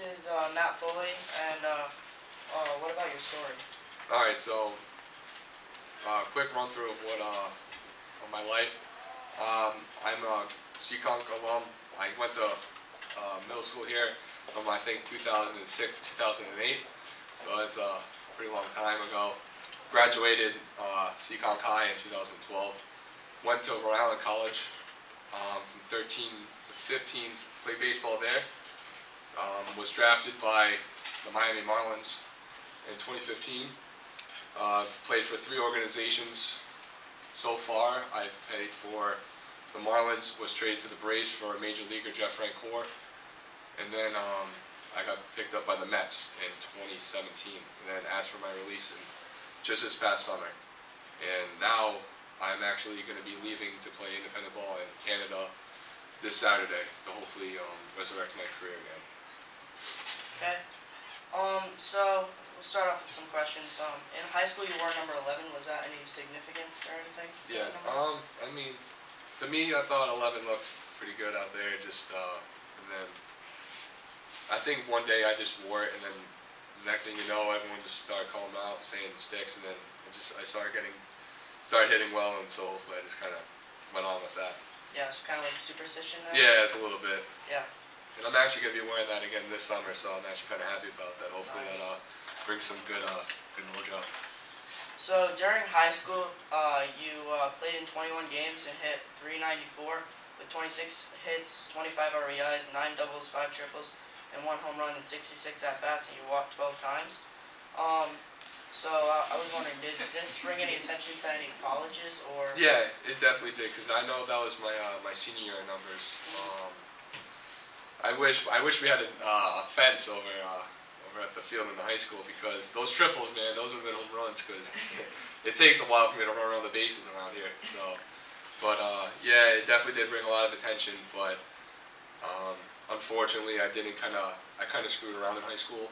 is Matt Foley, and what about your story? All right, so quick run through of what of my life. I'm a Seekonk alum. I went to middle school here from I think 2006 to 2008, so that's a pretty long time ago. Graduated Seekonk High in 2012. Went to Rhode Island College from 13 to 15. Played baseball there. Was drafted by the Miami Marlins in 2015. Played for 3 organizations so far. I've played for the Marlins, was traded to the Braves for Major Leaguer Jeff Francoeur, and then I got picked up by the Mets in 2017, and then asked for my release just this past summer. And now I'm actually going to be leaving to play independent ball in Canada this Saturday to hopefully resurrect my career again. Okay. So we'll start off with some questions. In high school, you wore number 11. Was that any significance or anything? Yeah. I mean, to me, I thought 11 looked pretty good out there. And then I think one day I just wore it, and then the next thing you know, everyone just started calling me out, saying sticks, and then I started hitting well, and so hopefully I just kind of went on with that. Yeah, it's kind of like superstition now? Yeah, it's a little bit. Yeah. And I'm actually going to be wearing that again this summer, so I'm actually kind of happy about that. Hopefully nice. That brings some good mojo. So during high school, you played in 21 games and hit .394 with 26 hits, 25 RBIs, 9 doubles, 5 triples, and 1 home run and 66 at-bats, and you walked 12 times. So I was wondering, did this bring any attention to any colleges, or? Yeah, it definitely did, because I know that was my my senior year numbers. I wish we had a fence over at the field in the high school, because those triples, man, those would have been home runs, because it takes a while for me to run around the bases around here. So, but yeah, it definitely did bring a lot of attention, but unfortunately I kind of screwed around in high school.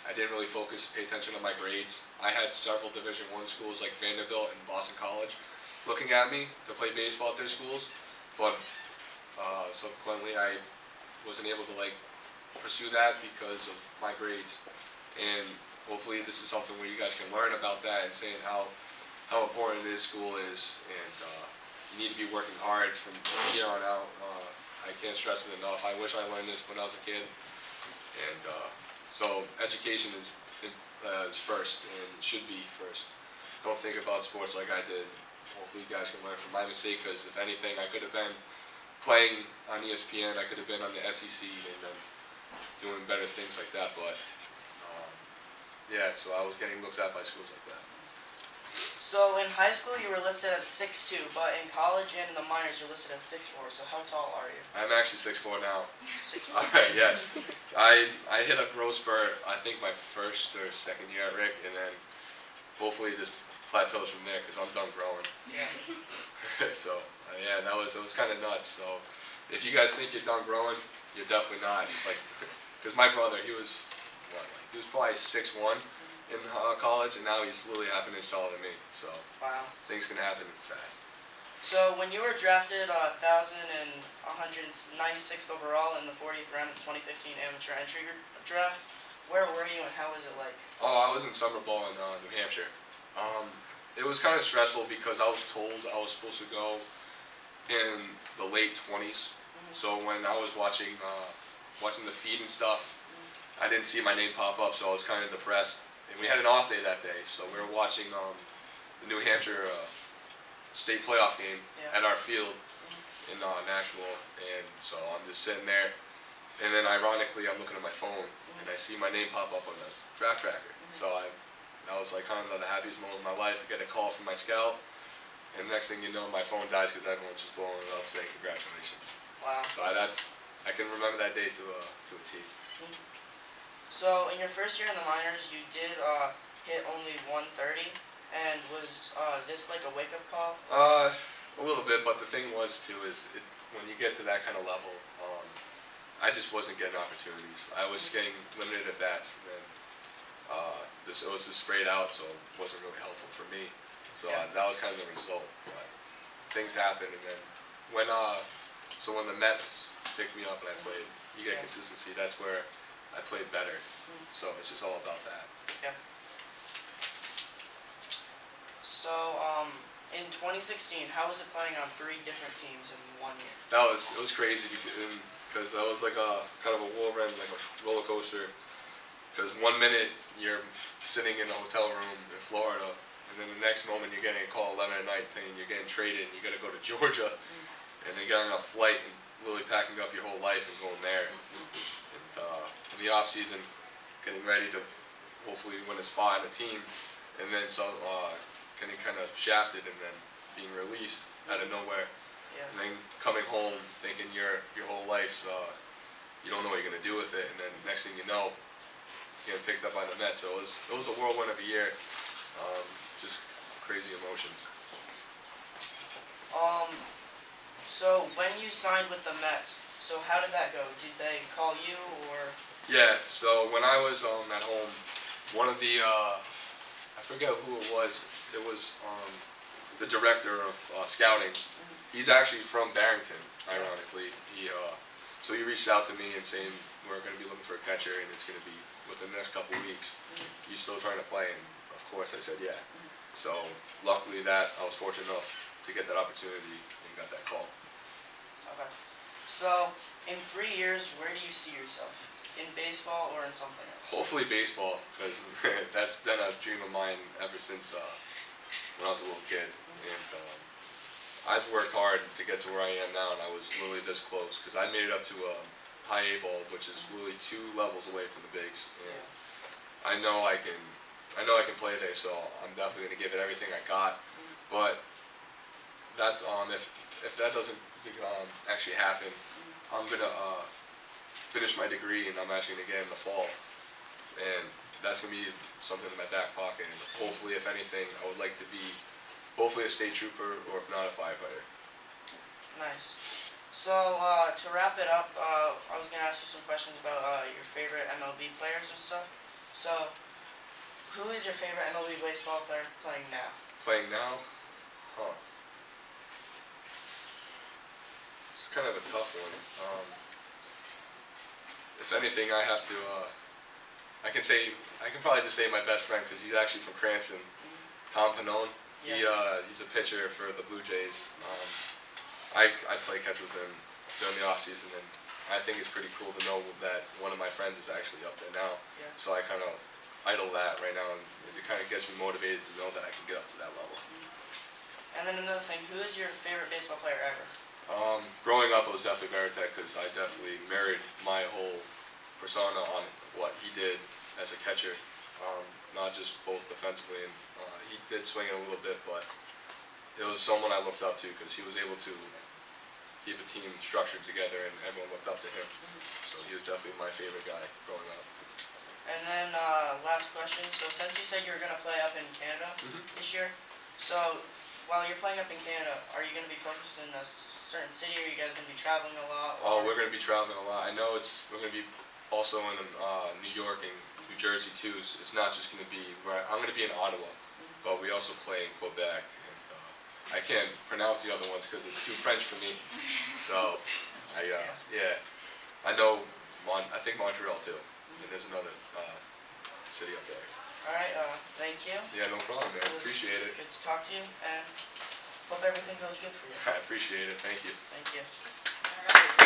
I didn't really pay attention to my grades. I had several Division I schools like Vanderbilt and Boston College looking at me to play baseball at their schools, but subsequently I wasn't able to pursue that because of my grades. And hopefully this is something where you guys can learn about that and saying how important this school is, and you need to be working hard from here on out. I can't stress it enough. I wish I learned this when I was a kid, and so education is first, and should be first. Don't think about sports like I did. Hopefully you guys can learn from my mistake, because if anything, I could have been playing on ESPN, I could have been on the SEC and doing better things like that, but yeah, so I was getting looked at by schools like that. So in high school you were listed as 6'2", but in college and in the minors you're listed as 6'4", so how tall are you? I'm actually 6'4" now. 6'4"? Yes. I hit a growth spurt, I think my first or second year at Rick, and then hopefully it just plateaus from there, because I'm done growing. Yeah. So yeah, it was kind of nuts. So if you guys think you're done growing, you're definitely not. It's like, because my brother, he was probably 6'1" in college, and now he's literally half an inch taller than me. So wow, things can happen fast. So when you were drafted 1,196th overall in the 40th round of the 2015 amateur entry draft, where were you and how was it like? Oh, I was in summer ball in New Hampshire. It was kind of stressful because I was told I was supposed to go in the late 20s. So when I was watching the feed and stuff, I didn't see my name pop up, so I was kind of depressed. And we had an off day that day, so we were watching the New Hampshire state playoff game at our field in Nashville, and so I'm just sitting there, and then ironically I'm looking at my phone, and I see my name pop up on the draft tracker. So that was like kind of the happiest moment of my life. I get a call from my scout, and next thing you know, my phone dies because everyone's just blowing it up saying congratulations. Wow. So I can remember that day to a T. So in your first year in the minors, you did hit only .130, and was this like a wake-up call? A little bit, but the thing was too is when you get to that kind of level, I just wasn't getting opportunities. I was getting limited at bats, and then it was just sprayed out, so it wasn't really helpful for me. So that was kind of the result. But things happened, and then when the Mets picked me up and I played, you get consistency. That's where I played better. So it's just all about that. Yeah. So, in 2016, how was it playing on 3 different teams in 1 year? It was crazy because that was like a kind of a whirlwind, like a roller coaster. Because 1 minute you're sitting in a hotel room in Florida, and then the next moment you're getting a call 11 at night saying you're getting traded and you got to go to Georgia, and then getting on a flight and literally packing up your whole life and going there. And in the off season, getting ready to hopefully win a spot in a team, and then getting kind of shafted and then being released out of nowhere. Yeah. And then coming home thinking your whole life's you don't know what you're gonna do with it, and then next thing you know, getting picked up by the Mets. So it was a whirlwind of a year, just crazy emotions. So when you signed with the Mets, so how did that go? Did they call you or? Yeah. So when I was at home, one of the I forget who it was. It was the director of scouting. He's actually from Barrington, ironically. So he reached out to me and saying we're going to be looking for a catcher and it's going to be within the next couple of weeks. You still trying to play? And of course I said yeah. So luckily that I was fortunate enough to get that opportunity and got that call. Okay. So in 3 years, where do you see yourself? In baseball or in something else? Hopefully baseball, because that's been a dream of mine ever since when I was a little kid. And I've worked hard to get to where I am now, and I was literally this close because I made it up to high A ball, which is really 2 levels away from the bigs. And I know I can play there, so I'm definitely gonna give it everything I got. But that's if that doesn't actually happen, I'm gonna finish my degree, and I'm actually gonna get in the fall, and that's gonna be something in my back pocket. And hopefully, if anything, I would like to be hopefully a state trooper, or if not, a firefighter. Nice. So to wrap it up, I was gonna ask you some questions about your favorite MLB players and stuff. So, who is your favorite MLB baseball player playing now? Playing now? Huh. It's kind of a tough one. If anything, I have to. I can probably just say my best friend because he's actually from Cranston. Tom Pannone. Yeah. He's a pitcher for the Blue Jays. I play catch with him during the off season, and I think it's pretty cool to know that one of my friends is actually up there now. Yeah. So I kind of idle that right now, and it kind of gets me motivated to know that I can get up to that level. And then another thing, who is your favorite baseball player ever? Growing up, it was definitely Veritek because I definitely married my whole persona on what he did as a catcher, not just both defensively. And he did swing it a little bit, but it was someone I looked up to because he was able to keep a team structured together, and everyone looked up to him. So he was definitely my favorite guy growing up. And then last question. So since you said you were gonna play up in Canada this year, so while you're playing up in Canada, are you gonna be focused in a certain city? Or are you guys gonna be traveling a lot? Oh, we're going to be traveling a lot. I know we're going to be also in New York and New Jersey too. So it's not just going to be I'm going to be in Ottawa, but we also play in Quebec. And I can't pronounce the other ones because it's too French for me. So I know I think Montreal too, and there's another city up there. All right. Thank you. Yeah, no problem, man. It was Appreciate it. Good to talk to you, and hope everything goes good for you. I appreciate it. Thank you. Thank you. All right.